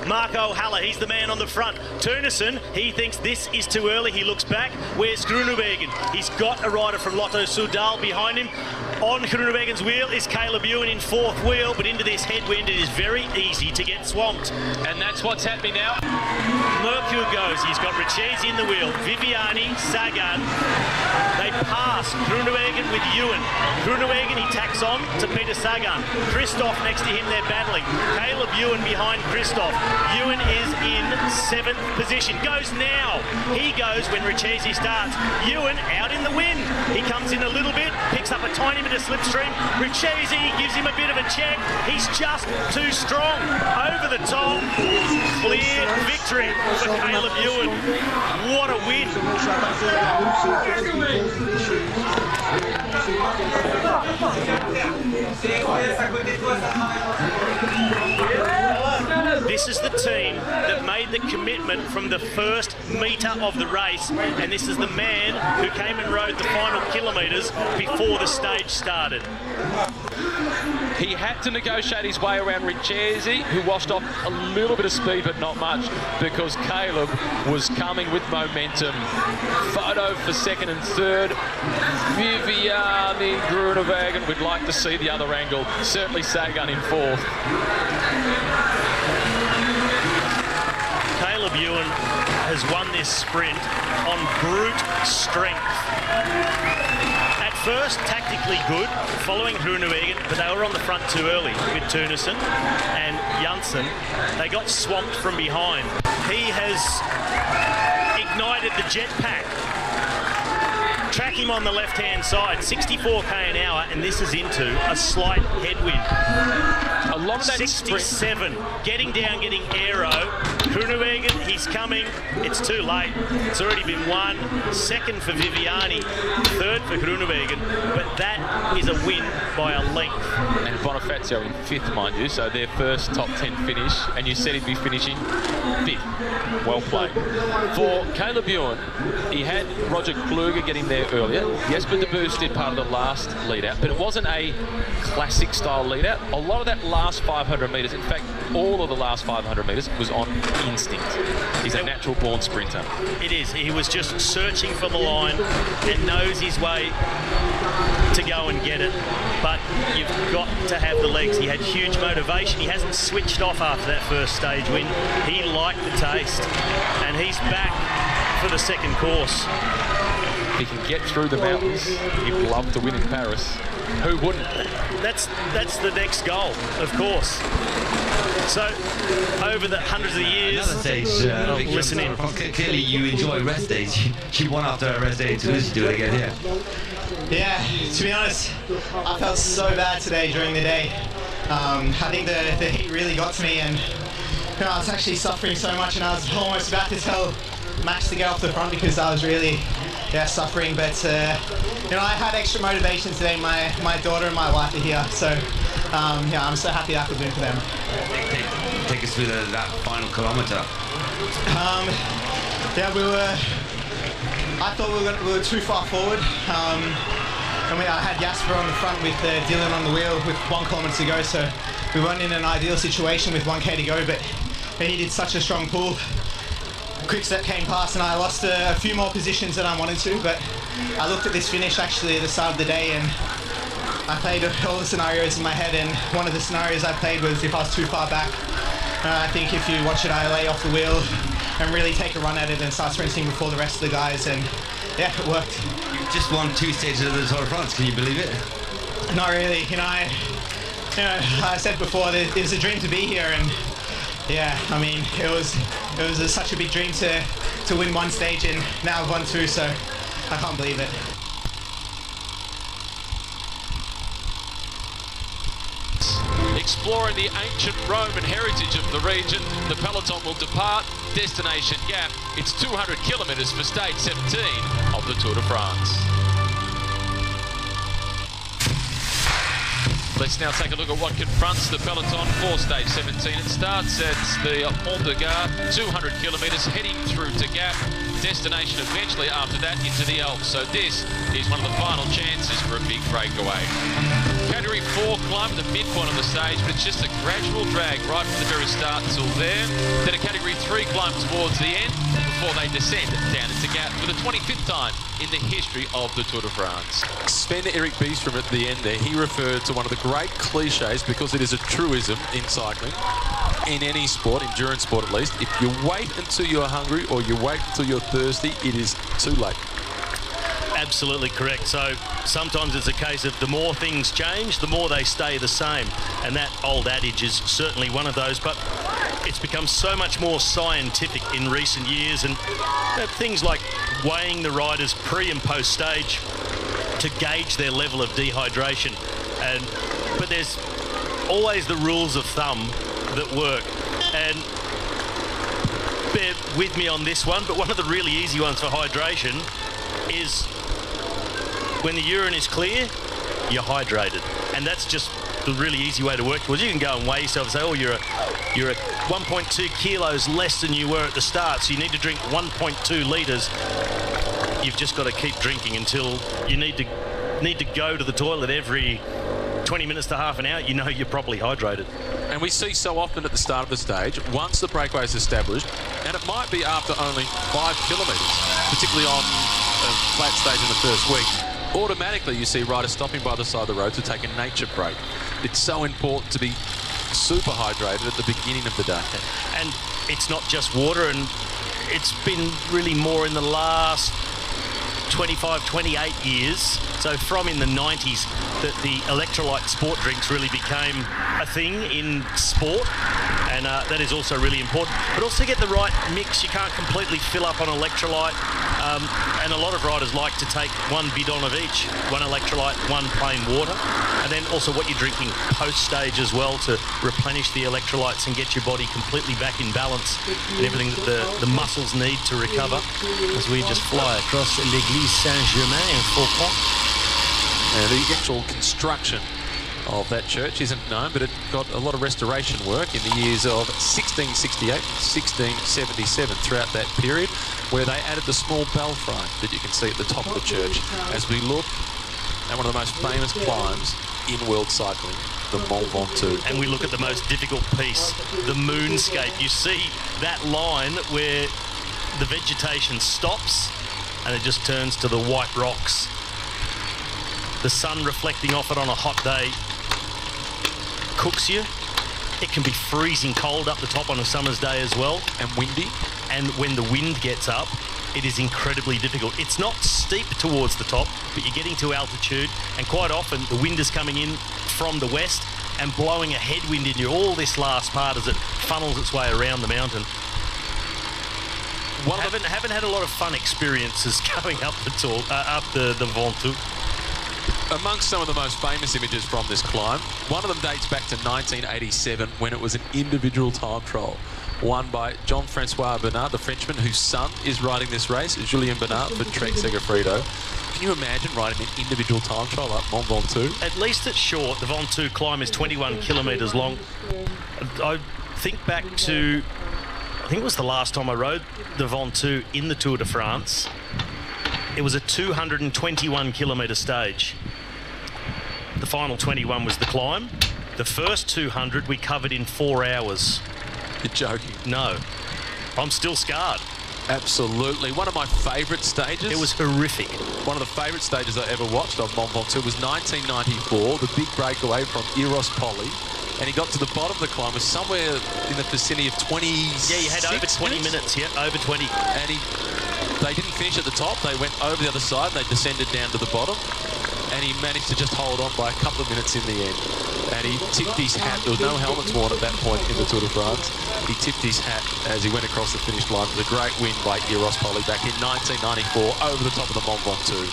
Marco Haller, he's the man on the front. Turnison, he thinks this is too early. He looks back. Where's Groenewegen? He's got a rider from Lotto Soudal behind him. On Groenewegen's wheel is Caleb Ewan in fourth wheel, but into this headwind it is very easy to get swamped. And that's what's happening now. Mercure goes. He's got Richesi in the wheel. Viviani, Sagan. They pass Groenewegen with Ewan. Groenewegen, he tacks on to Peter Sagan. Christoph next to him, they're battling. Caleb Ewan behind Christoph. Ewan is in 7th position. Goes now. He goes when Richesi starts. Ewan out in the wind. He comes in a little bit, picks up a tiny bit of slipstream. Richesi gives him a bit of a check. He's just too strong. Over the top. Clear victory for Caleb Ewan. What a win. This is the team that made the commitment from the first metre of the race, and this is the man who came and rode the final kilometres before the stage started. He had to negotiate his way around Richesi, who washed off a little bit of speed, but not much, because Caleb was coming with momentum. Photo for second and third. Viviani, Groenewegen. We'd like to see the other angle. Certainly Sagan in fourth. Caleb Ewan has won this sprint on brute strength. At first, tactically good, following Groenewegen, but they were on the front too early with Turnison and Janssen. They got swamped from behind. He has ignited the jetpack. Track him on the left-hand side, 64k an hour, and this is into a slight headwind. A lot of that 67, getting down, getting aero. Groenewegen, he's coming. It's too late. It's already been won. Second for Viviani, third for Groenewegen, but that is a win by a length. And Bonifacio in fifth, mind you, so their first top 10 finish, and you said he'd be finishing fifth. Well played. For Caleb Ewan, he had Roger Kluger getting there earlier. Yes, but the boost did part of the last lead out, but it wasn't a classic style lead out. A lot of that last 500 metres, in fact, all of the last 500 metres was on instinct. He's a natural born sprinter. It is. He was just searching for the line and knows his way to go and get it. But you've got to have the legs. He had huge motivation. He hasn't switched off after that first stage win. He liked the taste, and he's back for the second course. He can get through the mountains. He'd love to win in Paris. Who wouldn't? That's the next goal, of course. So, over the hundreds of years, another stage, listen in. Clearly you enjoy rest days. You won after a rest day to lose to do it again here. Yeah, to be honest, I felt so bad today during the day. I think the heat really got to me, and you know, I was actually suffering so much, and I was almost about to tell Max to get off the front because I was really suffering. But you know, I had extra motivation today. My daughter and my wife are here, so yeah, I'm so happy I could win for them. Take us through that final kilometre. Yeah, I thought we were too far forward. And I had Jasper on the front with Dylan on the wheel with 1 kilometre to go, so we weren't in an ideal situation with 1k to go, but he did such a strong pull. Quick step came past and I lost a few more positions than I wanted to, but I looked at this finish actually at the start of the day and I played all the scenarios in my head, and one of the scenarios I played was if I was too far back. I think if you watch it, I lay off the wheel and really take a run at it and start sprinting before the rest of the guys, and yeah, it worked. You just won 2 stages of the Tour de France, can you believe it? Not really, you know, I said before that it was a dream to be here, and yeah, I mean, it was such a big dream to win 1 stage, and now I've won 2, so I can't believe it. Exploring the ancient Roman heritage of the region, the peloton will depart destination Gap. It's 200 kilometres for stage 17 of the Tour de France. Let's now take a look at what confronts the peloton for stage 17. It starts at the Pont de Gare, 200 kilometres heading through to Gap. destination eventually after that into the Alps. So this is one of the final chances for a big breakaway. Category 4 climb at the midpoint of the stage, but it's just a gradual drag right from the very start till there. Then a Category 3 climb towards the end before they descend down into Gap for the 25th time in the history of the Tour de France. Sven-Erik Byström at the end there, he referred to one of the great cliches, because it is a truism in cycling, in any sport, endurance sport at least. If you wait until you're hungry or you wait until you're thirsty, it is too late. Absolutely correct. So sometimes it's a case of the more things change, the more they stay the same. And that old adage is certainly one of those. But it's become so much more scientific in recent years. And things like weighing the riders pre and post stage to gauge their level of dehydration. But there's always the rules of thumb that work. And bear with me on this one, but one of the really easy ones for hydration is when the urine is clear, you're hydrated. And that's just the really easy way to work towards. You can go and weigh yourself and say, oh, you're at 1.2 kilos less than you were at the start, so you need to drink 1.2 litres. You've just got to keep drinking until you need to go to the toilet every 20 minutes to half an hour. You know you're properly hydrated. And we see so often at the start of the stage, once the breakaway is established, and it might be after only 5 kilometres, particularly on a flat stage in the first week, automatically you see riders stopping by the side of the road to take a nature break. It's so important to be super hydrated at the beginning of the day. And it's not just water, and it's been really more in the last 25, 28 years. So from in the 90s that the electrolyte sport drinks really became a thing in sport, and that is also really important. But also get the right mix. You can't completely fill up on electrolyte, and a lot of riders like to take one bidon of each, one electrolyte, one plain water, and then also what you're drinking post-stage as well to replenish the electrolytes and get your body completely back in balance and everything that the muscles need to recover as we just fly across l'Église Saint-Germain in Faucon. And the actual construction of that church isn't known, but it got a lot of restoration work in the years of 1668 and 1677 throughout that period, where they added the small belfry that you can see at the top of the church as we look at one of the most famous climbs in world cycling, the Mont Ventoux. And we look at the most difficult piece, the moonscape. You see that line where the vegetation stops and it just turns to the white rocks. The sun reflecting off it on a hot day cooks you. It can be freezing cold up the top on a summer's day as well. And windy. And when the wind gets up, it is incredibly difficult. It's not steep towards the top, but you're getting to altitude, and quite often the wind is coming in from the west and blowing a headwind into all this last part as it funnels its way around the mountain. Haven't had a lot of fun experiences going up the Ventoux. Amongst some of the most famous images from this climb, one of them dates back to 1987 when it was an individual time trial won by Jean-Francois Bernard, the Frenchman whose son is riding this race, Julien Bernard for Trek Segafredo. Can you imagine riding an individual time trial up Mont Ventoux? At least it's short. The Ventoux climb is 21 kilometres long. I think back to, I think it was the last time I rode the Ventoux in the Tour de France. It was a 221 kilometre stage. The final 21 was the climb. The first 200 we covered in 4 hours. You're joking. No. I'm still scarred. Absolutely. One of my favourite stages. It was horrific. One of the favourite stages I ever watched of Mont Ventoux was 1994, the big breakaway from Rouvy. And he got to the bottom of the climb, was somewhere in the vicinity of 20. Yeah, you had over 20 minutes. Yeah, over 20. And they didn't finish at the top. They went over the other side. They descended down to the bottom. And he managed to just hold on by a couple of minutes in the end. And he tipped his hat. There was no helmets worn at that point in the Tour de France. He tipped his hat as he went across the finish line. It was a great win by Rouvy back in 1994 over the top of the Mont Ventoux.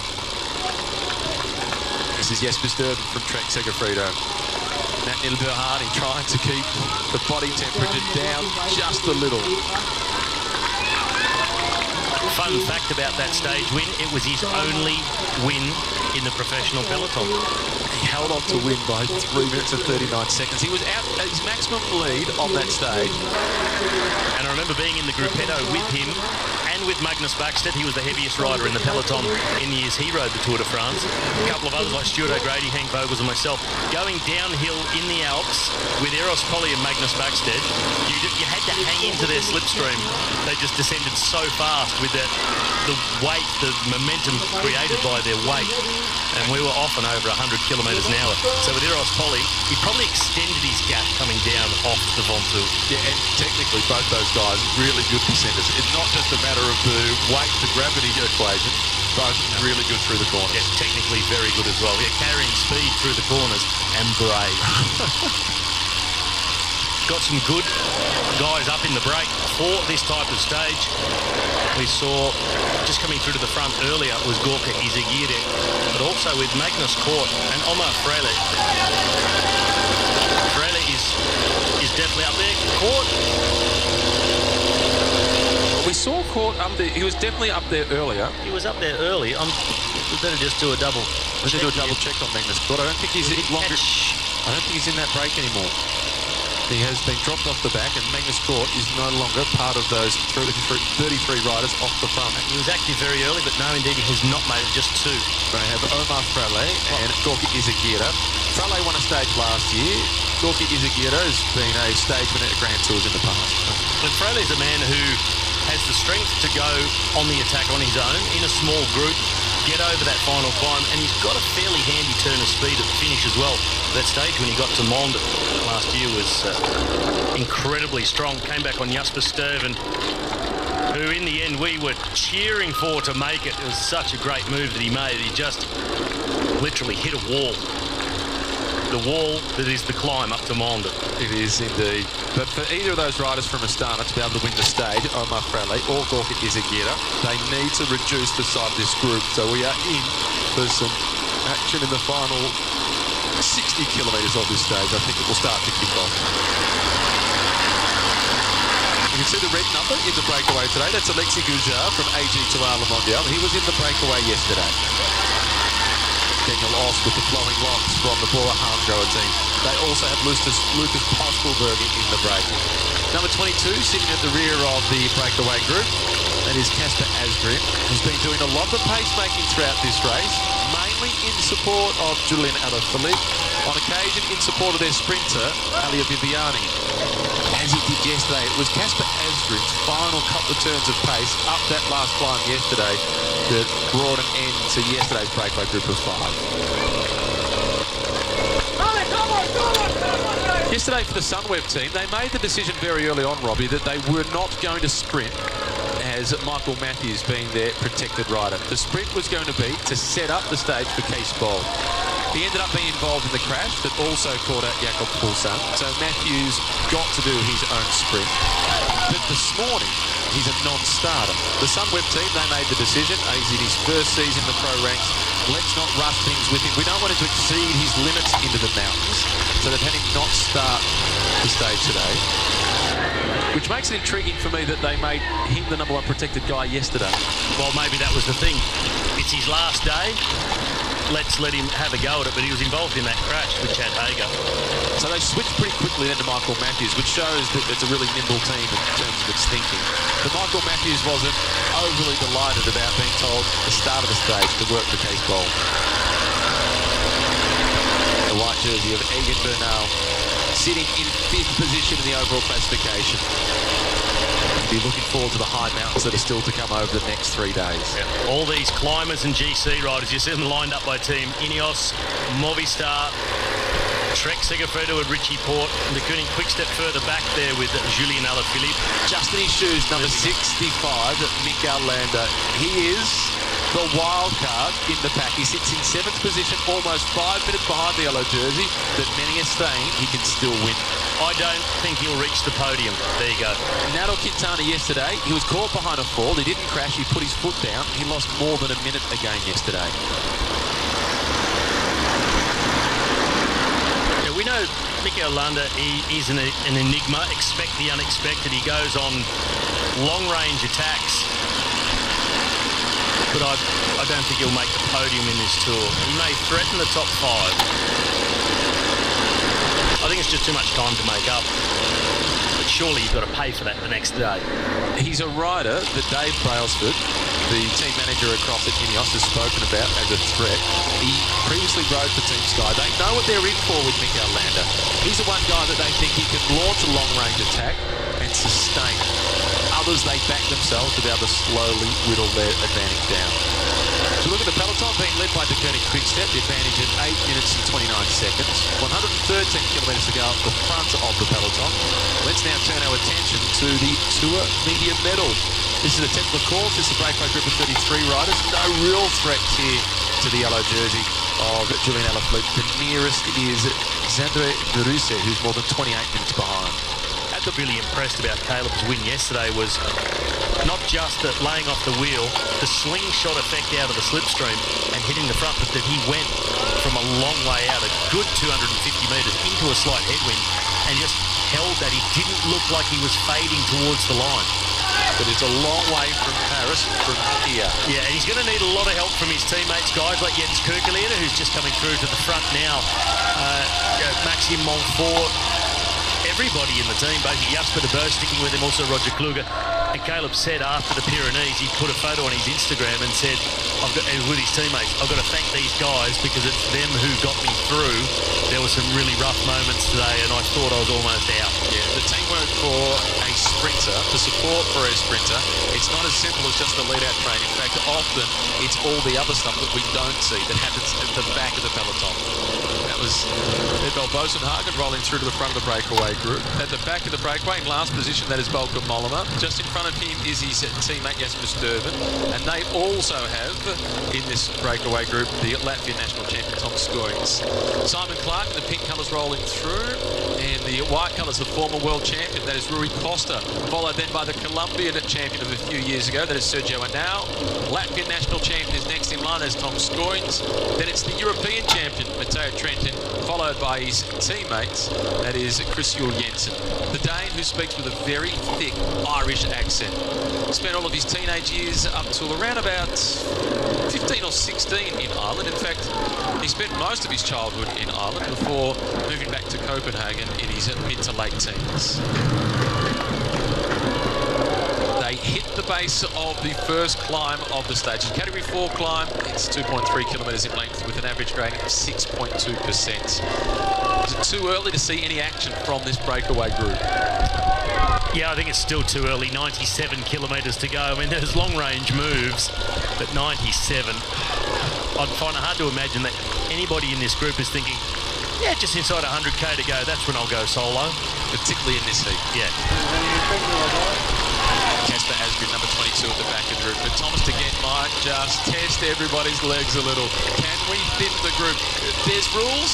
This is Jesper Sturden from Trek Segafredo. Nat Nilberhani trying to keep the body temperature down just a little. Fun fact about that stage win, it was his only win in the professional peloton. He held on to win by 3 minutes and 39 seconds. He was out at his maximum lead on that stage. And I remember remember being in the gruppetto with him and with Magnus Backstedt. He was the heaviest rider in the peloton in the years he rode the Tour de France. A couple of others like Stuart O'Grady, Hank Vogels and myself, going downhill in the Alps with Eros Colli and Magnus Backstedt. You had to hang into their slipstream. They just descended so fast with the weight, the momentum created by their weight. And we were often over 100 kilometres an hour. So with Eros Colli, he probably extended his gap coming down off the Ventoux. Yeah, and technically both those guys really good descenders. It's not just a matter of the weight to gravity equation. Both really good through the corners. Yeah, technically very good as well. Yeah, carrying speed through the corners and brave. Got some good guys up in the break for this type of stage. We saw just coming through to the front earlier was Gorka Izagirre, but also with Magnus Cort and Omar Freire. Freire is definitely up there. Cort. We saw Cort up there. He was definitely up there earlier. He was up there early. We better just do a double. We should do a double check on Magnus Cort. I don't think he's longer. I don't think he's in that break anymore. He has been dropped off the back, and Magnus Cort is no longer part of those 33 riders off the front. He was active very early, but no, indeed, he has not made it, just two. They have Omar Freire and Gorka Izagirre. Freire won a stage last year. Gorka Izagirre has been a stage winner at Grand Tours in the past. But Freire is a man who has the strength to go on the attack on his own, in a small group, get over that final climb, and he's got a fairly handy turn of speed at the finish as well. That stage when he got to Mende last year was incredibly strong. Came back on Jasper Stuyven, who in the end we were cheering for to make it. It was such a great move that he made. He just literally hit a wall. The wall that is the climb up to Mende. It is indeed. But for either of those riders from Astana to be able to win the stage, Omar Freire or Gorka Izagirre, they need to reduce the size of this group. So we are in for some action in the final 60 kilometres of this stage. I think it will start to kick off. You can see the red number in the breakaway today. That's Alexis Goujar from AG Tour Le Mondial. He was in the breakaway yesterday. Daniel Oss with the flowing locks from the Bora Hansgrohe team. They also have Lucas Postelberger in the break. Number 22, sitting at the rear of the breakaway group, that is Casper Asgreen, who's been doing a lot of pacemaking throughout this race, mainly in support of Julian Alaphilippe, on occasion in support of their sprinter, Alia Viviani. As he did yesterday, it was Casper Asgreen's final couple of turns of pace up that last climb yesterday that brought an end to yesterday's breakaway group of 5. Yesterday for the Sunweb team, they made the decision very early on, Robbie, that they were not going to sprint as Michael Matthews being their protected rider. The sprint was going to be to set up the stage for Kees Bol. He ended up being involved in the crash that also caught out Jakob Poulsen, so Matthews got to do his own sprint. But this morning, he's a non-starter. The Sunweb team, they made the decision. He's in his first season in the pro ranks. Let's not rush things with him. We don't want him to exceed his limits into the mountains. So they've had him not start the stage today. Which makes it intriguing for me that they made him the number one protected guy yesterday. Well, maybe that was the thing. It's his last day. Let's let him have a go at it, but he was involved in that crash with Chad Hager. So they switched pretty quickly then to Michael Matthews, which shows that it's a really nimble team in terms of its thinking. But Michael Matthews wasn't overly delighted about being told at the start of the stage to work for Kees Bol. The white jersey of Egan Bernal sitting in 5th position in the overall classification. Be looking forward to the high mountains that are still to come over the next 3 days. Yeah. All these climbers and GC riders, you see them lined up by team. Ineos, Movistar, Trek Segafredo and Richie Port, and the Koenig Quick-Step further back there with Julian Alaphilippe. Just in his shoes, number 65, Mikel Landa. He is the wild card in the pack. He sits in 7th position, almost 5 minutes behind the yellow jersey, but many are saying he can still win. I don't think he'll reach the podium. There you go. Nairo Quintana yesterday, he was caught behind a fall. He didn't crash, he put his foot down. He lost more than a minute again yesterday. Yeah, we know Mikel Landa is an enigma. Expect the unexpected. He goes on long-range attacks. But I don't think he'll make the podium in this tour. He may threaten the top 5. I think it's just too much time to make up. But but surely you've got to pay for that the next day. He's a rider that Dave Brailsford, the team manager across at Ineos, has spoken about as a threat. He previously rode for Team Sky. They know what they're in for with Mikel Landa. He's the one guy that they think he can launch a long-range attack and sustain it. Others, they back themselves to be able to slowly whittle their advantage down. So look at the peloton being led by Deceuninck Quick-Step, the advantage at 8 minutes and 29 seconds. 113 kilometres to go at the front of the peloton. Let's now turn our attention to the Tour Media Medal. This is a technical course. This is a breakaway group of 33 riders. No real threats here to the yellow jersey of Julian Alaphilippe. The nearest is Xandre Deruse, who's more than 28 minutes behind. Really impressed about Caleb's win yesterday was not just that laying off the wheel, the slingshot effect out of the slipstream and hitting the front, but that he went from a long way out, a good 250 metres into a slight headwind and just held that. He didn't look like he was fading towards the line. But it's a long way from Paris from here. Yeah, and he's going to need a lot of help from his teammates, guys like Jens Kirkeleder, who's just coming through to the front now. Maxime Montfort, everybody in the team, both Jasper de Boer sticking with him, also Roger Kluge. And Caleb said after the Pyrenees, he put a photo on his Instagram and said, with his teammates, I've got to thank these guys because it's them who got me through. There were some really rough moments today and I thought I was almost out. Yeah, the teamwork for a sprinter, the support for a sprinter, it's not as simple as just the lead-out train. In fact, often it's all the other stuff that we don't see that happens at the back of the peloton. That was Edvald Bosenhagen rolling through to the front of the breakaway group. At the back of the breakaway, in last position, that is Volker Mollema. Just in front of him is his teammate Jasper Sturven. And they also have, in this breakaway group, the Latvian national champion Tom Skoins. Simon Clark, the pink colours rolling through. And the white colours, the former world champion, that is Rui Costa. Followed then by the Colombian champion of a few years ago, that is Sergio Henao. Latvian national champion is next in line, as Tom Skoins. Then it's the European champion, Matteo Trentin, followed by his teammates, that is Chris Juul Jensen. The Dane who speaks with a very thick Irish accent. Spent all of his teenage years up to around about 15 or 16 in Ireland. In fact, he spent most of his childhood in Ireland before moving back to Copenhagen in his mid to late teens. They hit the base of the first climb of the stage. Category 4 climb, it's 2.3 kilometres in length with an average gradient of 6.2%. Is it too early to see any action from this breakaway group? Yeah, I think it's still too early. 97 kilometres to go. I mean, there's long-range moves, but 97. I'd find it hard to imagine that anybody in this group is thinking, yeah, just inside 100k to go, that's when I'll go solo. Particularly in this heat. Yeah. Casper Asgreen, number 22 at the back of the group. But Thomas de Gent might just test everybody's legs a little. Can we thin the group? There's rules,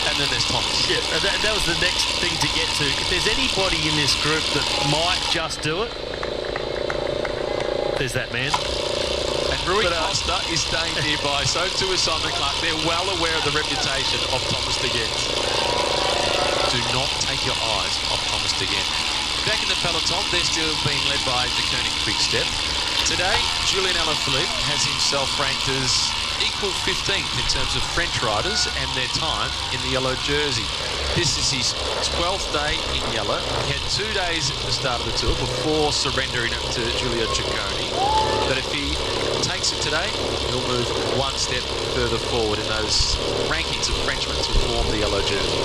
and then there's Thomas. Yeah, that was the next thing to get to. If there's anybody in this group that might just do it, there's that man. And Rui Costa is staying nearby, so too is Simon Clark. They're well aware of the reputation of Thomas de Gent. Do not take your eyes off Thomas de Gent. Back in the peloton, they're still being led by Deceuninck Quick-Step. Today, Julian Alaphilippe has himself ranked as equal 15th in terms of French riders and their time in the yellow jersey. This is his 12th day in yellow. He had 2 days at the start of the tour before surrendering it to Giulio Ciccone. But if he takes it today, he'll move one step further forward in those rankings of Frenchmen to form the yellow jersey.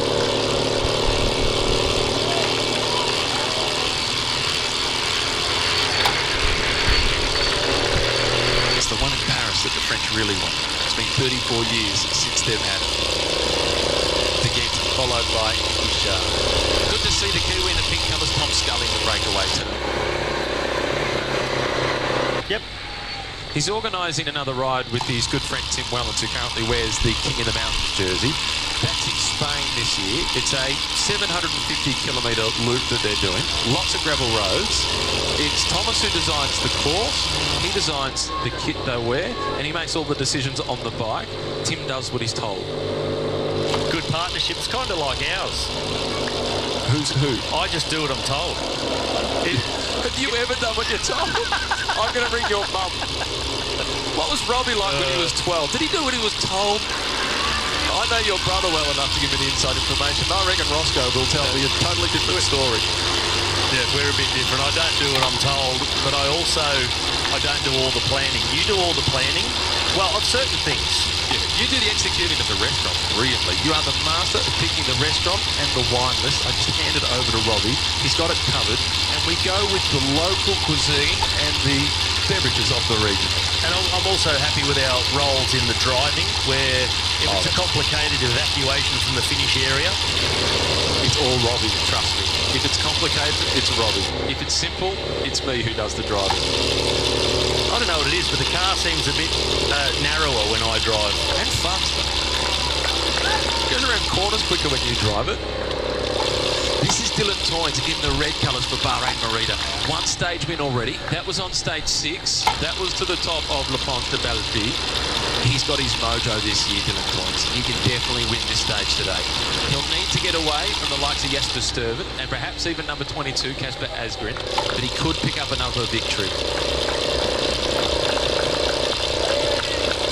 The one in Paris that the French really want. It's been 34 years since they've had it. De Gent followed by Bouchard. Good to see the Kiwi in the pink colours, Tom Scully in the breakaway today. Yep. He's organising another ride with his good friend Tim Wellens, who currently wears the King of the Mountains jersey. That's in Spain this year. It's a 750-kilometre loop that they're doing. Lots of gravel roads. It's Thomas who designs the course. He designs the kit they wear, and he makes all the decisions on the bike. Tim does what he's told. Good partnership. It's kind of like ours. Who's who? I just do what I'm told. Have you ever done what you're told? I'm going to ring your mum. What was Robbie like when he was 12? Did he do what he was told? I know your brother well enough to give me the inside information. I reckon Roscoe will tell me a totally different story. Yeah, we're a bit different. I don't do what I'm told, but I don't do all the planning. You do all the planning, well, of certain things. Yeah, you do the executing of the restaurant brilliantly. You are the master of picking the restaurant and the wine list. I just hand it over to Robbie. He's got it covered, and we go with the local cuisine and the beverages of the region. And I'm also happy with our roles in the driving, where if it's a complicated evacuation from the finish area, it's all Robbie, trust me. If it's complicated, it's Robbie. If it's simple, it's me who does the driving. I don't know what it is, but the car seems a bit narrower when I drive. And faster. It goes around corners quicker when you drive it. This is Dylan Toynes in the red colours for Bahrain Merida. One stage win already. That was on stage 6. That was to the top of La Compatibility. He's got his mojo this year, Dylan Toynes. He can definitely win this stage today. He'll need to get away from the likes of Jasper Sturven and perhaps even number 22, Casper Asgren, but he could pick up another victory.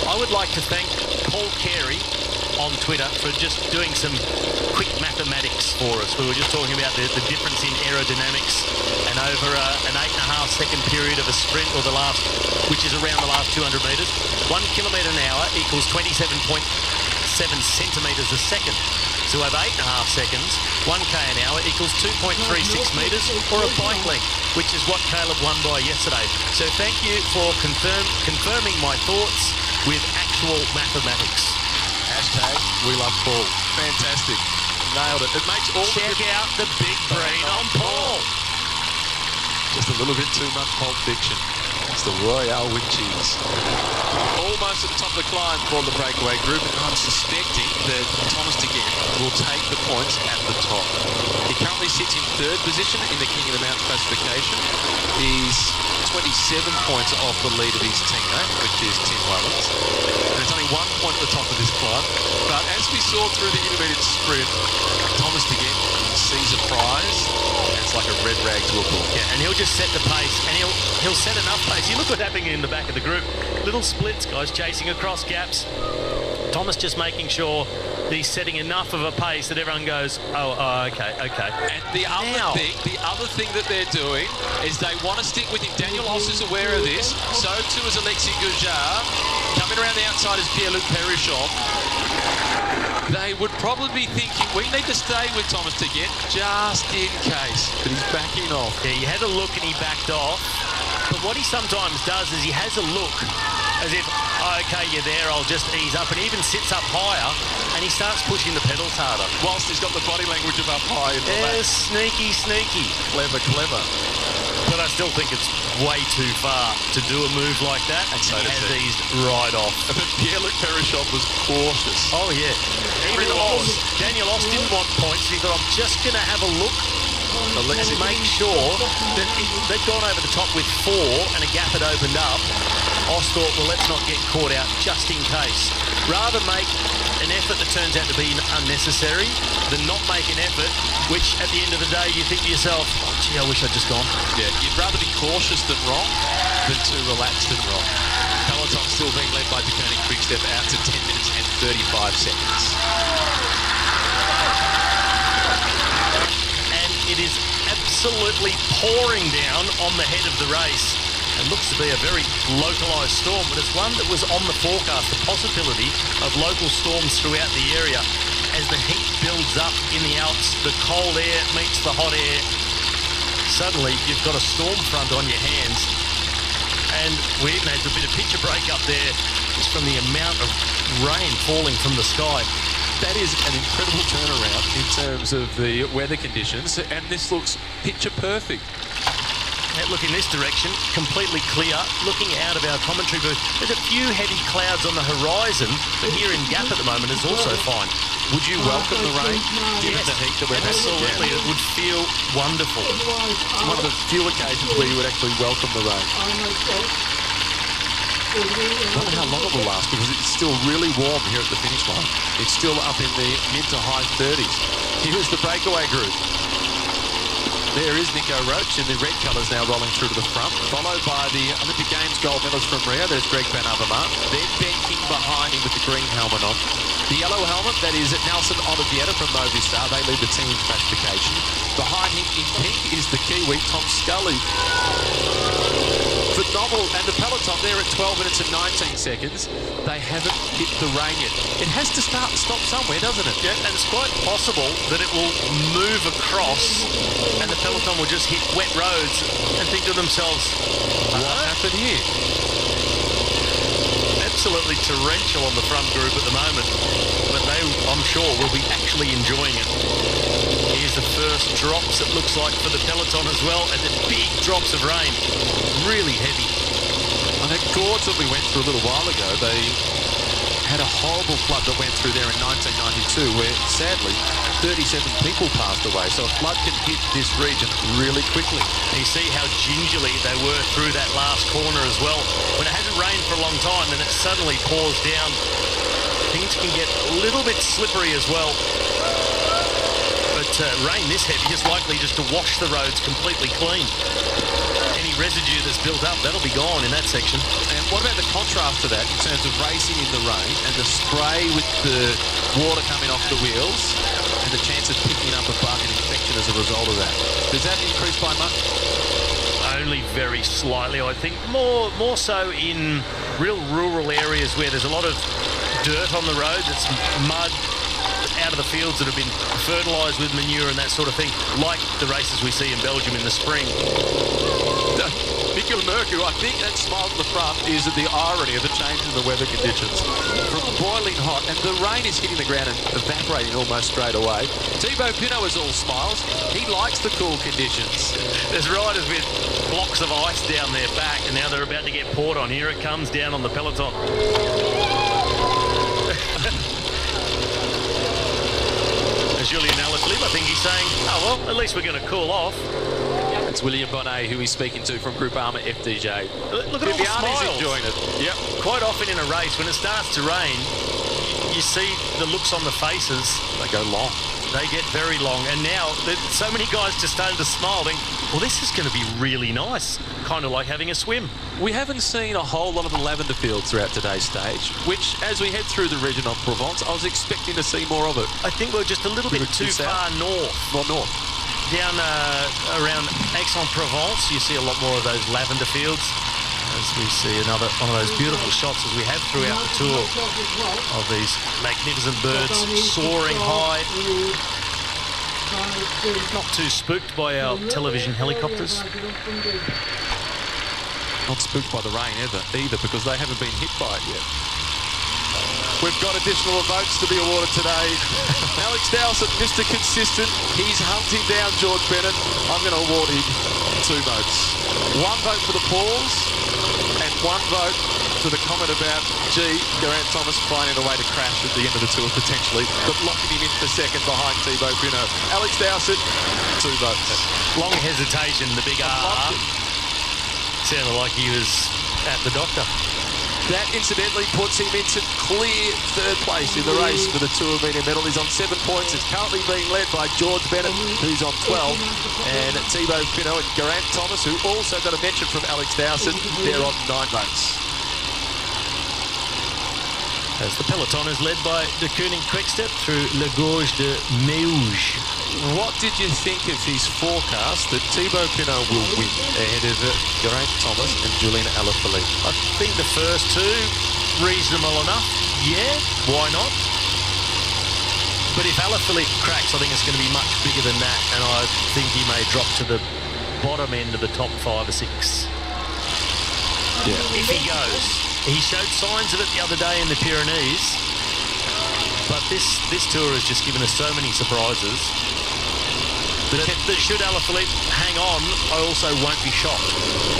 I would like to thank Paul Carey on Twitter for just doing some quick mathematics for us. We were just talking about the difference in aerodynamics, and over an 8.5 second period of a sprint, or which is around the last 200 metres, 1 kilometre an hour equals 27.7 centimetres a second. So over 8.5 seconds, 1k an hour equals 2.36 metres, or a bike length, which is what Caleb won by yesterday. So thank you for confirming my thoughts with actual mathematics. Hashtag we love Paul. Fantastic. Nailed it. It makes all Check out the big brain on Paul. Just a little bit too much Pulp Fiction. It's the Royale with cheese. Almost at the top of the climb for the breakaway group, and I'm suspecting that Thomas Degendt will take the points at the top. He currently sits in 3rd position in the King of the Mountain classification. He's 27 points off the lead of his teammate, which is Tim Wellens. And it's only 1 point at the top of this climb. But as we saw through the intermediate sprint, Thomas Degendt sees a prize, and it's like a red rag to a bull. Yeah, and he'll just set the pace, and he'll set enough pace. You look what's happening in the back of the group. Little splits, guys chasing across gaps. Thomas just making sure that he's setting enough of a pace that everyone goes, okay. And the other thing that they're doing is they want to stick with him. Daniel Hoss is aware of this. So too is Alexis Gujard. Coming around the outside is Pierre-Luc Perichon. They would probably be thinking, we need to stay with Thomas Degendt just in case. But he's backing off. Yeah, he had a look and he backed off. But what he sometimes does is he has a look as if, okay, you're there, I'll just ease up. And he even sits up higher and he starts pushing the pedals harder. Whilst he's got the body language of up high in the back. Sneaky. Clever. But I still think it's way too far to do a move like that. And so he has eased right off. But Pierre-Luc Perichon was cautious. Oh, yeah. Even Daniel Oss didn't want points. He thought, I'm just going to have a look and make sure that they'd gone over the top with 4 and a gap had opened up. Oss thought, well, let's not get caught out just in case. Rather make an effort that turns out to be unnecessary than not make an effort, which at the end of the day you think to yourself, oh, gee, I wish I'd just gone. Yeah, you'd rather be cautious than wrong than too relaxed and wrong. Peloton still being led by Deceuninck Quickstep out to 10 minutes and 35 seconds. And it is absolutely pouring down on the head of the race. It looks to be a very localised storm, but it's one that was on the forecast, the possibility of local storms throughout the area. As the heat builds up in the Alps, the cold air meets the hot air, suddenly you've got a storm front on your hands. And we even had a bit of picture break up there just from the amount of rain falling from the sky. That is an incredible turnaround in terms of the weather conditions, and this looks picture perfect. Look in this direction, completely clear. Looking out of our commentary booth, there's a few heavy clouds on the horizon, but here in Gap at the moment is also fine. Would you welcome the rain, given the heat that we're having? Absolutely, it would feel wonderful. It's one of the few occasions where you would actually welcome the rain. I don't know how long it will last, because it's still really warm here at the finish line. It's still up in the mid to high 30s. Here's the breakaway group. There is Nico Roach in the red colours now rolling through to the front, followed by the Olympic Games gold medalist from Rio. There's Greg Van Avermaet. Then Ben King behind him with the green helmet on. The yellow helmet, that is Nelson Oliveira from Movistar. They lead the team classification. Behind him in pink is the Kiwi, Tom Scully. Phenomenal, and the peloton there at 12 minutes and 19 seconds. They haven't hit the rain yet. It has to start and stop somewhere, doesn't it? Yeah, and it's quite possible that it will move across and the peloton will just hit wet roads and think to themselves, What happened here? absolutely torrential on the front group at the moment, but they, I'm sure, will be actually enjoying it. Here's the first drops, it looks like, for the peloton as well, and the big drops of rain, really heavy. On that gorge that we went through a little while ago, they had a horrible flood that went through there in 1992 where, sadly, 37 people passed away. So a flood can hit this region really quickly. And you see how gingerly they were through that last corner as well. When it hasn't rained for a long time, then it suddenly pours down. Things can get a little bit slippery as well. But rain this heavy is likely just to wash the roads completely clean. Any residue that's built up, that'll be gone in that section. And what about the contrast to that in terms of racing in the rain and the spray with the water coming off the wheels and the chance of picking up a bug and infection as a result of that? Does that increase by much? Only very slightly, I think. More so in real rural areas where there's a lot of dirt on the road, it's mud out of the fields that have been fertilised with manure and that sort of thing, like the races we see in Belgium in the spring. Nico Mercu, I think that smile at the front is the irony of the change in the weather conditions. From boiling hot, and the rain is hitting the ground and evaporating almost straight away. Thibaut Pinot is all smiles. He likes the cool conditions. There's riders with blocks of ice down their back, and now they're about to get poured on. Here it comes down on the peloton. Julian Alaphilippe, I think he's saying, oh, well, at least we're going to cool off. It's William Bonnet who he's speaking to from Group Armour FDJ. Look at all the smiles. Enjoying it. Yep. Quite often in a race, when it starts to rain, you see the looks on the faces. They go long. They get very long. And now, so many guys just started to smile, think, well, this is going to be really nice. Kind of like having a swim. We haven't seen a whole lot of the lavender fields throughout today's stage, which, as we head through the region of Provence, I was expecting to see more of it. I think we're just a little bit too far north. Well, north. Down around Aix-en-Provence, you see a lot more of those lavender fields. As we see another one of those beautiful shots as we have throughout the tour of these magnificent birds soaring high. Not too spooked by our television helicopters. Not spooked by the rain either, because they haven't been hit by it yet. We've got additional votes to be awarded today. Alex Dowsett, Mr. Consistent. He's hunting down George Bennett. I'm going to award him 2 votes. 1 vote for the pause and 1 vote for the comment about, Geraint Thomas finding a way to crash at the end of the tour potentially, but locking him in for second behind Thibaut Pinot. Alex Dowsett, 2 votes. Long hesitation, the big R. Sounded like he was at the doctor. That incidentally puts him into clear 3rd place in the race for the Tour Media Medal. He's on 7 points. It's currently being led by George Bennett, who's on 12, and Thibaut Pinot and Geraint Thomas, who also got a mention from Alex Dowsett. They're on 9 votes. As the peloton is led by De Kooning Quickstep through Le Gorge de Meuge. What did you think of his forecast that Thibaut Pinot will win ahead of Geraint Thomas and Julian Alaphilippe? I think the first 2, reasonable enough. Yeah, why not? But if Alaphilippe cracks, I think it's going to be much bigger than that, and I think he may drop to the bottom end of the top 5 or 6. Yeah. If he goes. He showed signs of it the other day in the Pyrenees, but this tour has just given us so many surprises that should Alaphilippe hang on, I also won't be shocked.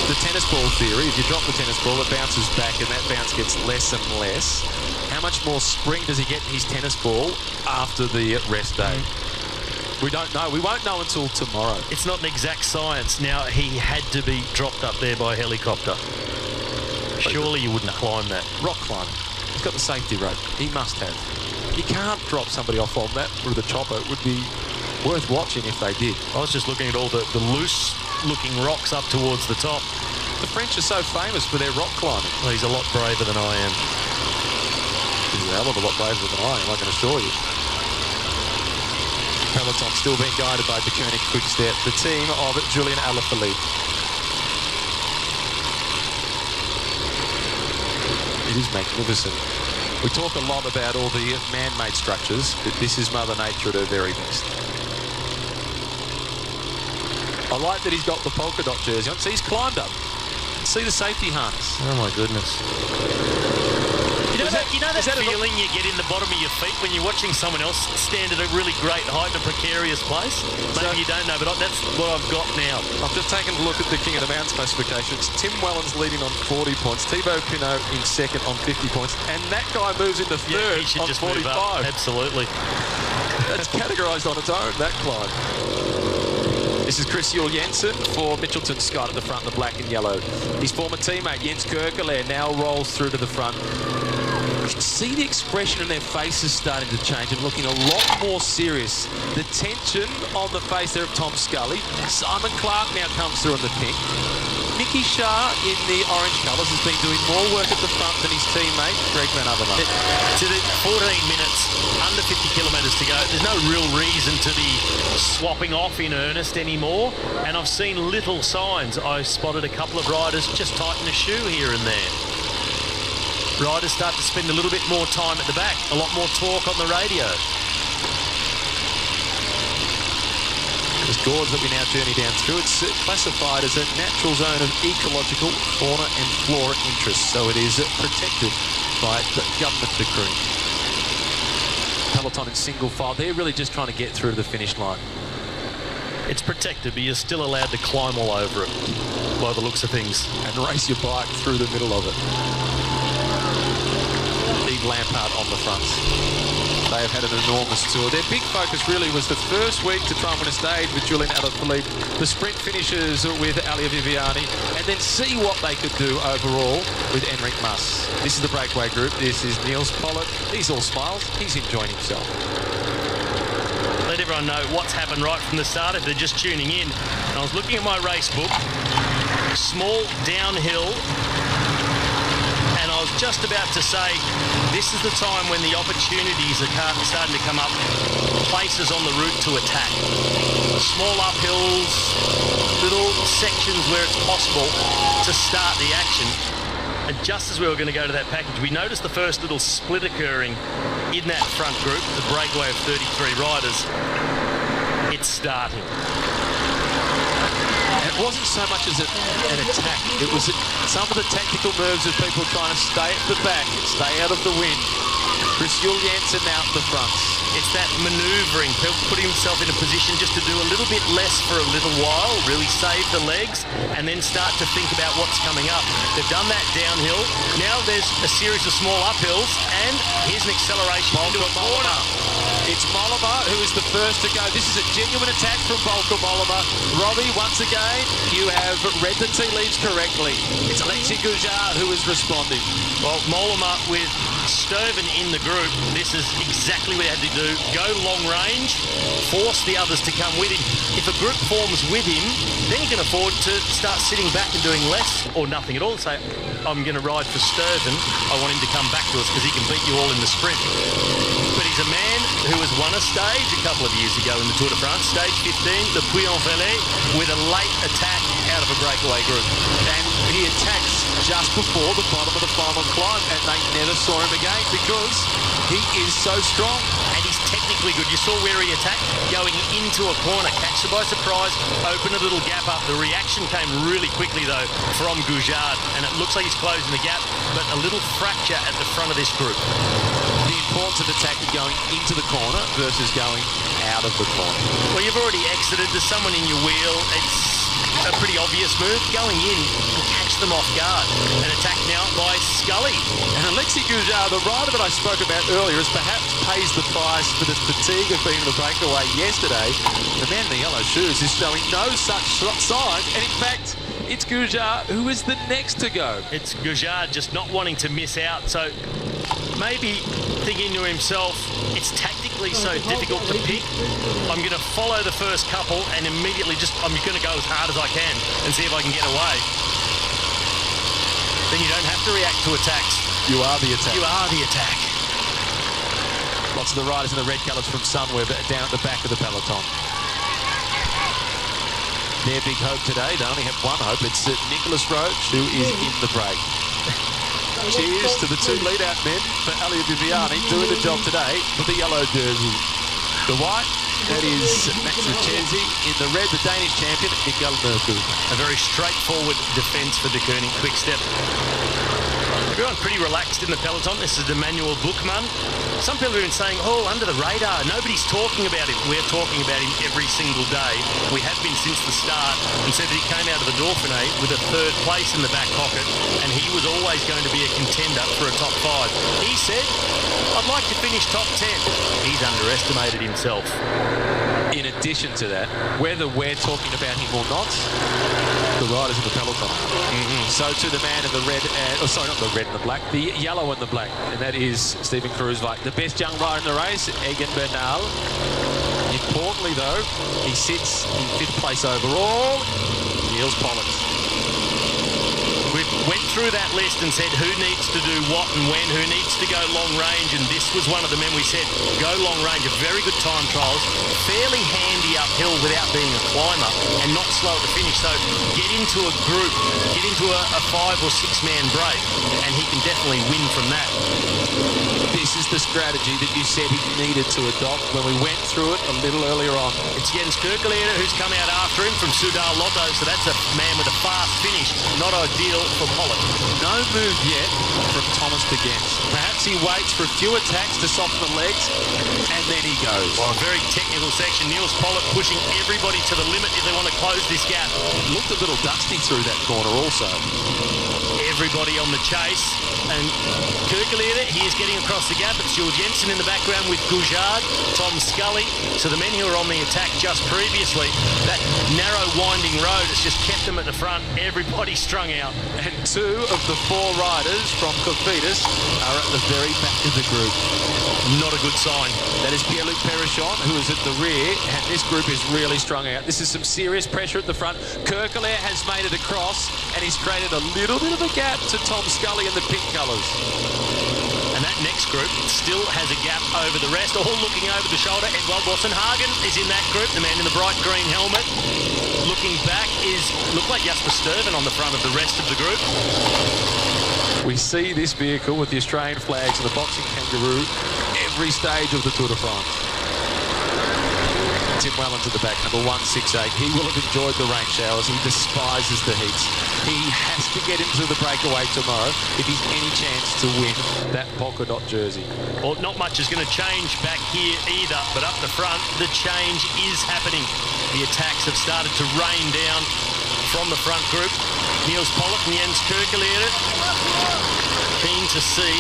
The tennis ball theory, if you drop the tennis ball, it bounces back and that bounce gets less and less. How much more spring does he get in his tennis ball after the rest day? We don't know. We won't know until tomorrow. It's not an exact science. Now, he had to be dropped up there by helicopter. Surely you wouldn't climb that. Rock climbing. He's got the safety rope. He must have. You can't drop somebody off on that with a chopper. It would be Worth watching if they did. I was just looking at all the loose-looking rocks up towards the top. The French are so famous for their rock climbing. Well, he's a lot braver than I am. He's a hell of a lot braver than I am, I can assure you. Peloton still being guided by Deceuninck Quickstep, the team of Julian Alaphilippe. It is magnificent. We talk a lot about all the man-made structures, but this is Mother Nature at her very best. I like that he's got the polka dot jersey on. See, he's climbed up. See the safety harness. Oh, my goodness. You know that feeling you get in the bottom of your feet when you're watching someone else stand at a really great height in a precarious place? Maybe you don't know, but that's what I've got now. I've just taken a look at the King of the Mountains classifications. Tim Wellens leading on 40 points. Thibaut Pinot in second on 50 points. And that guy moves into third he should on just 45. move up. Absolutely. That's categorised on its own, that climb. This is Chris Juul Jensen for Mitchelton Scott at the front, the black and yellow. His former teammate, Jens Kerkelaer, now rolls through to the front. You can see the expression in their faces starting to change and looking a lot more serious. The tension on the face there of Tom Scully. Simon Clark now comes through in the pink. Nicky Shah in the orange colours has been doing more work at the front than his teammate, Greg Van Avermaet. To the 14 minutes, under 50 kilometres to go, there's no real reason to be swapping off in earnest anymore, and I've seen little signs. I spotted a couple of riders just tighten a shoe here and there. Riders start to spend a little bit more time at the back, a lot more talk on the radio. This gorge that we now journey down through, it's classified as a natural zone of ecological fauna and flora interest, so it is protected by the government decree. Peloton in single file, they're really just trying to get through to the finish line. It's protected, but you're still allowed to climb all over it, by the looks of things. And race your bike through the middle of it. Steve Lampard on the fronts. They have had an enormous tour. Their big focus really was the first week to try and win a stage with Julian Alaphilippe, the sprint finishes with Alia Viviani, and then see what they could do overall with Enric Mas. This is the breakaway group. This is Niels Pollitt. He's all smiles. He's enjoying himself. Let everyone know what's happened right from the start if they're just tuning in. And I was looking at my race book, small downhill, and I was just about to say, this is the time when the opportunities are starting to come up, places on the route to attack. Small uphills, little sections where it's possible to start the action. And just as we were going to go to that package, we noticed the first little split occurring in that front group, the breakaway of 33 riders. It's starting. And it wasn't so much as an attack. It was some of the tactical moves of people trying to stay at the back, stay out of the wind. Chris Juul Jensen out the fronts. It's that manoeuvring, putting himself in a position just to do a little bit less for a little while, really save the legs, and then start to think about what's coming up. They've done that downhill. Now there's a series of small uphills, and here's an acceleration into a corner. It's Mollema who is the first to go. This is a genuine attack from Volker Mollema. Robbie, once again, you have read the tea leaves correctly. It's Alexis Goujard who is responding. Well, Mollema with Sturven in the group, this is exactly what he had to do. Go long range, force the others to come with him. If a group forms with him, then he can afford to start sitting back and doing less or nothing at all. Say, I'm going to ride for Sturven. I want him to come back to us because he can beat you all in the sprint. But he's a man who has won a stage a couple of years ago in the Tour de France, stage 15, the Puy-en-Velay, with a late attack out of a breakaway group. And he attacks just before the bottom of the final climb, and they never saw him again because he is so strong. And he's technically good. You saw where he attacked, going into a corner, catch them by surprise, open a little gap up. The reaction came really quickly, though, from Goujard, and it looks like he's closing the gap, but a little fracture at the front of this group. The importance of attacking going into the corner versus going out of the corner. Well, you've already exited. There's someone in your wheel. It's a pretty obvious move. Going in and catch them off guard. An attack now by Scully. And Alexis Goujard, the rider that I spoke about earlier, is perhaps pays the price for the fatigue of being in the breakaway yesterday. The man in the yellow shoes is showing no such sign, and in fact, it's Goujard who is the next to go. It's Goujard just not wanting to miss out, so maybe thinking to himself, it's tactically tactically so difficult to pick, I'm going to follow the first couple and immediately I'm going to go as hard as I can and see if I can get away. Then you don't have to react to attacks. You are the attack. You are the attack. Lots of the riders in the red colours from Sunweb down at the back of the peloton. Their big hope today, they only have one hope. It's Nicholas Roach, who is in the break. Cheers to the 2 lead-out men for Elia Viviani doing the job today with the yellow jersey. The white, that is Max Richesi. In the red, the Danish champion, Miguel Merkel. A very straightforward defence for De Koning. Quick step. Everyone pretty relaxed in the peloton. This is Emmanuel Bookman. Some people have been saying, oh, under the radar. Nobody's talking about him. We're talking about him every single day. We have been since the start, and said that he came out of the Dauphiné with a 3rd place in the back pocket, and he was always going to be a contender for a top 5. He said, I'd like to finish top 10. He's underestimated himself. In addition to that, whether we're talking about him or not, the riders in the peloton. So to the man in the red, not the red and the black, the yellow and the black, and that is Stephen Kruijswijk. The best young rider in the race, Egan Bernal. Importantly though, he sits in 5th place overall, Niels Pollitt. We went through that list and said who needs to do what and when, who needs to go long range, and this was one of the men we said go long range. A very good time trials, fairly handy uphill without being a climber, and not slow at the finish. So get into a group, get into a 5 or 6 man break, and he can definitely win from that. This is the strategy that you said he needed to adopt when we went through it a little earlier on. It's Jens Kirkeleder who's come out after him from Soudal Lotto, so that's a man with a fast finish. Not ideal for Pollitt. No move yet from Thomas de Gens. Perhaps he waits for a few attacks to soften the legs, and then he goes. Well, a very technical section. Niels Pollitt pushing everybody to the limit if they want to close this gap. Looked a little dusty through that corner also. Everybody on the chase, and Kirkeleder, he is getting across the gap. It's Jules Jensen in the background with Goujard, Tom Scully. So the men who were on the attack just previously, that narrow winding road has just kept them at the front. Everybody strung out. And 2 of the 4 riders from Cofidis are at the very back of the group. Not a good sign. That is Pierre-Luc Perrichon, who is at the rear, and this group is really strung out. This is some serious pressure at the front. Kirkeleder has made it across, and he's created a little bit of a gap to Tom Scully in the pink colours. And that next group still has a gap over the rest, all looking over the shoulder. Edwald Bossenhagen is in that group, the man in the bright green helmet. Looking back look like Jasper Sturven on the front of the rest of the group. We see this vehicle with the Australian flags and the boxing kangaroo every stage of the Tour de France. Tim Wellens at the back, number 168. He will have enjoyed the rain showers. He despises the heats. He has to get into the breakaway tomorrow if he's any chance to win that polka dot jersey. Well, not much is going to change back here either, but up the front, the change is happening. The attacks have started to rain down from the front group. Niels Pollitt and Jens Kirkeleder keen to see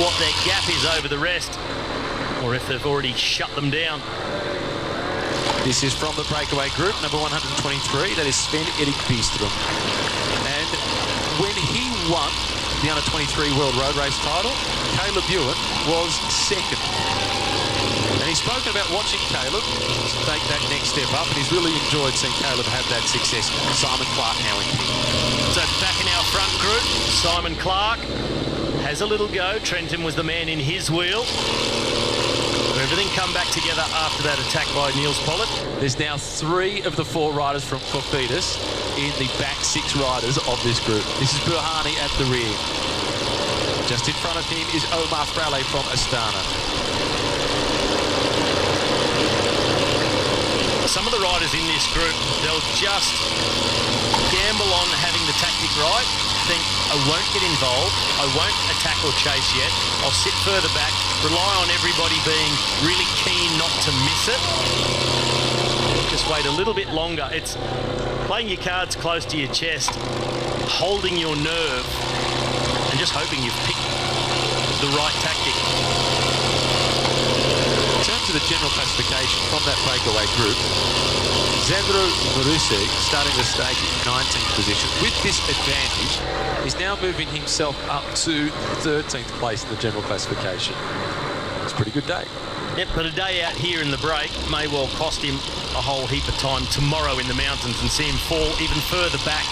what their gap is over the rest, or if they've already shut them down. This is from the breakaway group, number 123. That is Sven-Erik Byström. And when he won the under-23 World Road Race title, Caleb Ewan was 2nd. And he's spoken about watching Caleb take that next step up, and he's really enjoyed seeing Caleb have that success. Simon Clark now in pink. So back in our front group, Simon Clark has a little go. Trenton was the man in his wheel. Everything come back together after that attack by Niels Pollitt. There's now 3 of the 4 riders from Cofidis in the back 6 riders of this group. This is Burhani at the rear. Just in front of him is Omar Frale from Astana. Some of the riders in this group, they'll just gamble on having the tactic right, think, I won't get involved, I won't attack or chase yet, I'll sit further back, rely on everybody being really keen not to miss it. Just wait a little bit longer. It's playing your cards close to your chest, holding your nerve, and just hoping you've picked the right tactic. In terms of the general classification from that breakaway group, Zandro Marusek starting the stage in 19th position. With this advantage, he's now moving himself up to 13th place in the general classification. It's a pretty good day. Yep, but a day out here in the break may well cost him a whole heap of time tomorrow in the mountains and see him fall even further back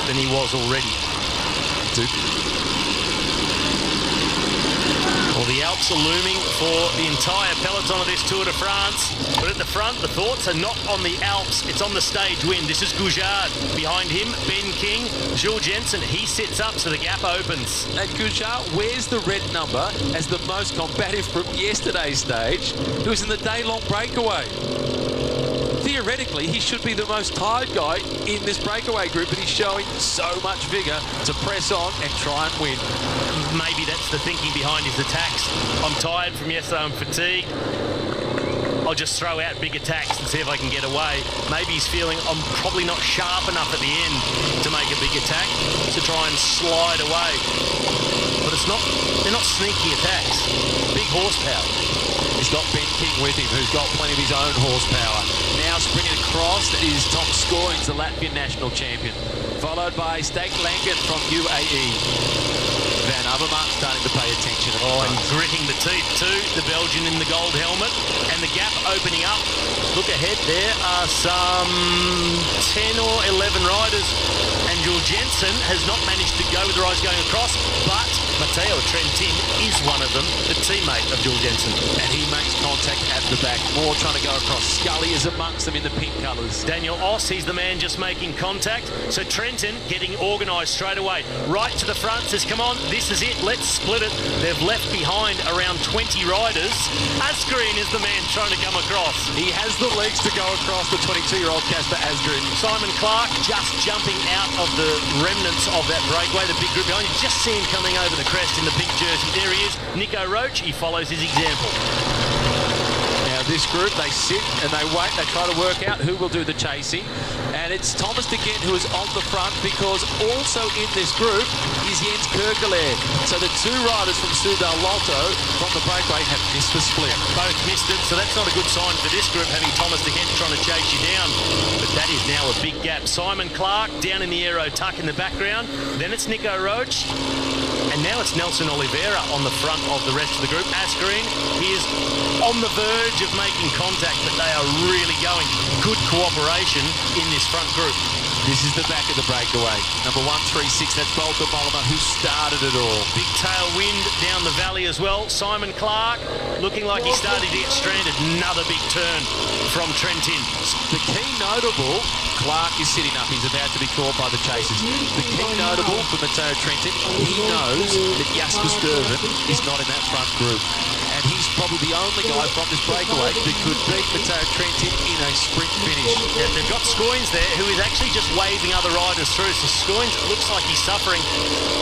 than he was already. Well, the Alps are looming for the entire peloton of this Tour de France. But at the front, the thoughts are not on the Alps. It's on the stage win. This is Goujard. Behind him, Ben King, Jules Jensen. He sits up, so the gap opens. And Goujard wears the red number as the most combative from yesterday's stage. He was in the day-long breakaway. Theoretically, he should be the most tired guy in this breakaway group, but he's showing so much vigour to press on and try and win. Maybe that's the thinking behind his attacks. I'm tired from yesterday, I'm fatigued. I'll just throw out big attacks and see if I can get away. Maybe he's feeling I'm probably not sharp enough at the end to make a big attack, to try and slide away. But they're not sneaky attacks. Big horsepower. He's got Ben King with him, who's got plenty of his own horsepower. Now sprinting across is Tom Scoynes, the Latvian national champion, followed by Stake Langen from UAE. Van Avermaet starting to pay attention. And gritting the teeth too, the Belgian in the gold helmet. And the gap opening up. Look ahead, there are some 10 or 11 riders. And Jules Jensen has not managed to go with the riders going across, but Matteo Trentin is one of them, the teammate of Jules Jensen. And he makes contact at the back. Moore trying to go across. Scully is amongst them in the pink colours. Daniel Oss, he's the man just making contact. So Trentin getting organised straight away. Right to the front, says, come on, this is it, let's split it. They've left behind around 20 riders. Asgreen is the man trying to come across. He has the legs to go across, the 22-year-old Casper Asgreen. Simon Clark just jumping out of the remnants of that breakaway, the big group behind. You just see him coming over the crest in the pink jersey. There he is, Nico Roche, he follows his example. Now this group, they sit and they wait, they try to work out who will do the chasing. And it's Thomas de Gent who is on the front, because also in this group is Jens Kerkelaer. So the two riders from Soudal Lotto from the breakaway have missed the split. Both missed it, so that's not a good sign for this group, having Thomas de Gent trying to chase you down. But that is now a big gap. Simon Clark down in the aero tuck in the background. Then it's Nico Roche. And now it's Nelson Oliveira on the front of the rest of the group. Asgreen, he is on the verge of making contact, but they are really going. Good cooperation in this front group. This is the back of the breakaway. Number 136, that's Volker Mollema, who started it all. Big tailwind down the valley as well. Simon Clark looking like he's starting to get stranded. Another big turn from Trentin. The key notable, Clark is sitting up. He's about to be caught by the chasers. The key notable for Matteo Trentin, he knows that Jasper Stuyven is not in that front group. And he's probably the only guy from this breakaway that could beat Matteo Trentin in a sprint finish. Yeah, they've got Scoynes there, who is actually just waving other riders through. So Scoynes looks like he's suffering.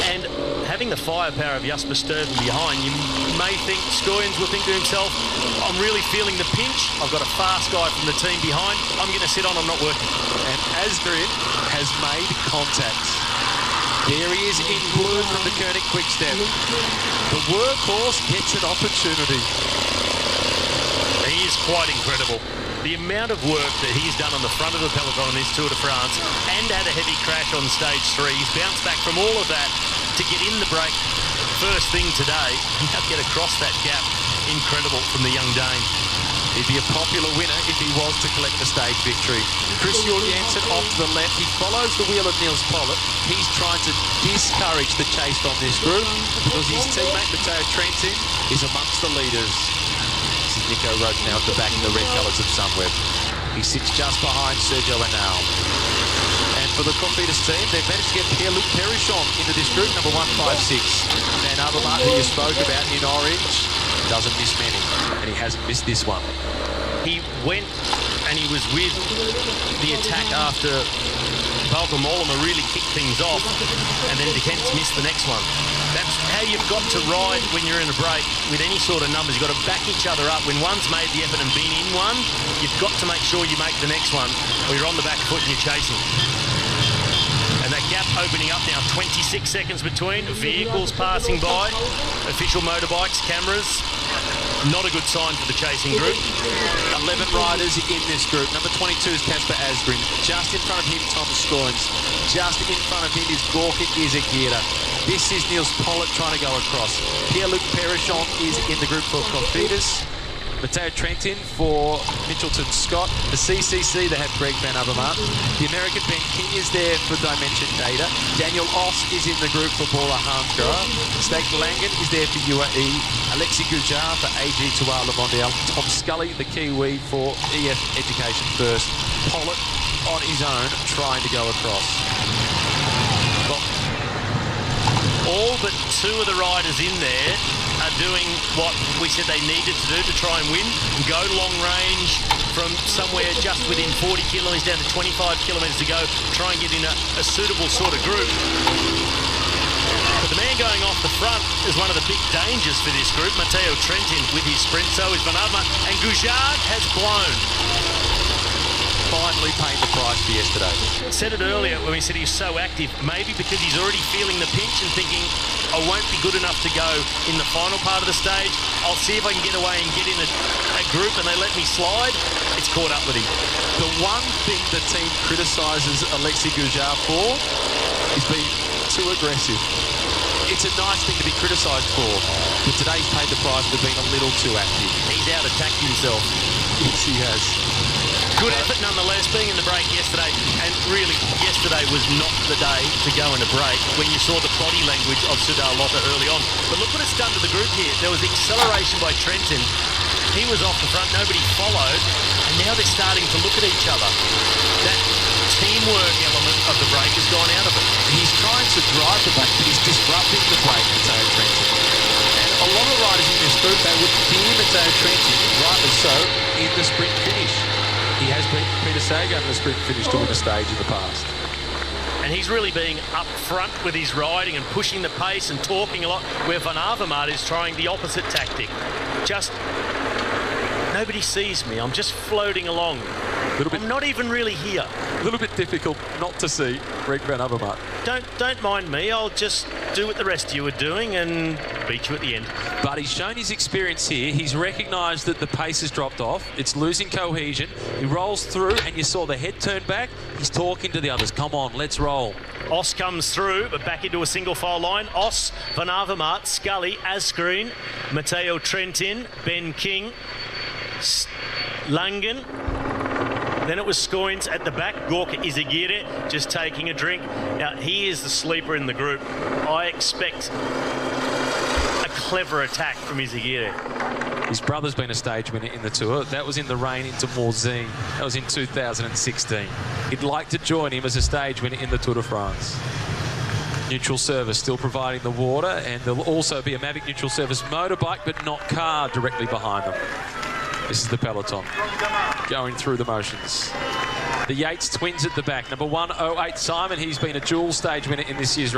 And having the firepower of Jasper Stuyven behind, you may think Scoynes will think to himself, I'm really feeling the pinch. I've got a fast guy from the team behind. I'm going to sit on, I'm not working. And Asgreen has made contact. There he is in blue from the Koenig Quickstep. The workhorse gets an opportunity. He is quite incredible. The amount of work that he's done on the front of the peloton in this Tour de France, and had a heavy crash on stage 3. He's bounced back from all of that to get in the break first thing today and now get across that gap. Incredible from the young Dane. He'd be a popular winner if he was to collect the stage victory. Chris Jorgensen off to the left. He follows the wheel of Niels Pollitt. He's trying to discourage the chase from this group because his teammate Matteo Trentin is amongst the leaders. This is Nico Roche now at the back in the red colours of Sunweb. He sits just behind Sergio Henao. And for the Cofidis team, they've managed to get Pierre-Luc Perichon into this group, number 156. Van Avermaet, who you spoke about in orange, doesn't miss many, and he hasn't missed this one. He went and he was with the attack after Volker Mollema really kicked things off, and then de Gent's missed the next one. That's how you've got to ride when you're in a break with any sort of numbers. You've got to back each other up. When one's made the effort and been in one, you've got to make sure you make the next one, or you're on the back foot and you're chasing. And that gap opening up now, 26 seconds between, vehicles passing by, official motorbikes, cameras. Not a good sign for the chasing group. 11 riders in this group. Number 22 is Casper Asgreen. Just in front of him, Thomas Scoynes. Just in front of him is Gorka Izagirre. This is Niels Pollitt trying to go across. Pierre-Luc Perichon is in the group for Cofidis. Matteo Trentin for Mitchelton Scott. The CCC, they have Greg Van Avermaet. The American Ben King is there for Dimension Data. Daniel Oss is in the group for Paula Hansgrohe. Stake Langen is there for UAE. Alexi Gujar for AG Tour Le Mondial. Tom Scully, the Kiwi, for EF Education First. Pollitt on his own, trying to go across. Well, all but two of the riders in there are doing what we said they needed to do to try and win, go long range from somewhere just within 40 kilometres down to 25 kilometres to go, try and get in a suitable sort of group. But the man going off the front is one of the big dangers for this group. Matteo Trentin with his sprint, so is Van Avermaet, and Gujard has blown. Finally paying the price for yesterday. Said it earlier when we said he's so active, maybe because he's already feeling the pinch and thinking, I won't be good enough to go in the final part of the stage. I'll see if I can get away and get in a group and they let me slide. It's caught up with him. The one thing the team criticises Alexi Gujar for is being too aggressive. It's a nice thing to be criticised for, but today he's paid the price for being a little too active. He's out-attacked himself. Yes, he has. Good effort nonetheless, being in the break yesterday, and really yesterday was not the day to go in a break when you saw the body language of Sudar Lota early on. But look what it's done to the group here. There was acceleration by Trentin. He was off the front, nobody followed, and now they're starting to look at each other. That teamwork element of the break has gone out of it. He's trying to drive the break, but he's disrupting the break, Matteo Trentin. And a lot of riders in this group, they would fear Matteo Trentin, rightly so, in the sprint finish. He has beaten Peter Sagan in the sprint finish to win a stage in the past. And he's really being up front with his riding and pushing the pace and talking a lot, where Van Avermaet is trying the opposite tactic. Just, nobody sees me, I'm just floating along. I'm not even really here. A little bit difficult not to see Greg Van Avermaet. Don't mind me, I'll just do what the rest of you are doing and beat you at the end. But he's shown his experience here. He's recognised that the pace has dropped off. It's losing cohesion. He rolls through and you saw the head turn back. He's talking to the others. Come on, let's roll. Oss comes through, but back into a single file line. Oss, Van Avermaet, Scully, Asgreen, Matteo Trentin, Ben King, Langen. Then it was Scoins at the back. Gorka Izagirre just taking a drink. Now, he is the sleeper in the group. I expect a clever attack from Izagirre. His brother's been a stage winner in the Tour. That was in the rain into Morzine. That was in 2016. He'd like to join him as a stage winner in the Tour de France. Neutral Service still providing the water, and there'll also be a Mavic Neutral Service motorbike, but not car, directly behind them. This is the peloton going through the motions. The Yates twins at the back. Number 108, Simon. He's been a dual stage winner in this year's race.